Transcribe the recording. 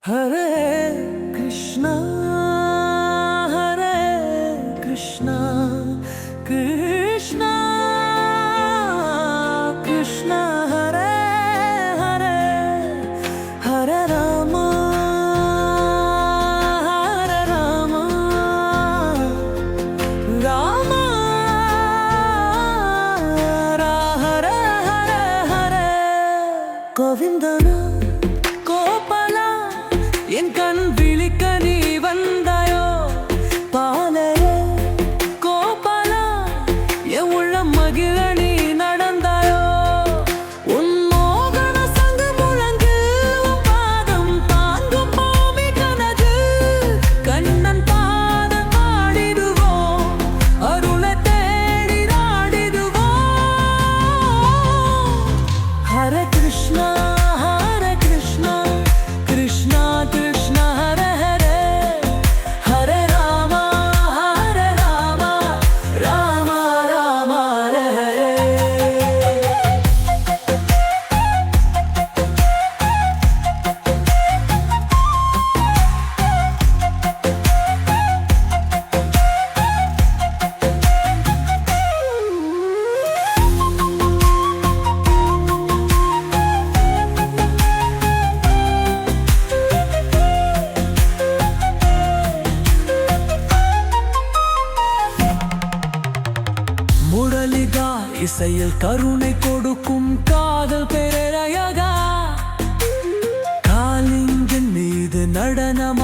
Hare Krishna, Hare Krishna, Krishna Krishna, Hare Hare, Hare Rama, Hare Rama, Rama Hare Hare Hare Govindana Gopala என் கண் விழிக்க நீ வந்தாயோ பாலையே கோபாலா என் உள்ளம் மகிழ நீ நடந்தாயோ உன் மோகன சங்கு முழங்கு உன் பாதம் தாங்கும் பூமி கனது கண்ணன் பாதம் ஆடிடுவோம் அருளை தேடி நாடிடுவோம் ஹரே கிருஷ்ணா முரளிகா இசையில் கருணை கொடுக்கும் காதல் பேரழகா காலிங்கின் மீது நடனம்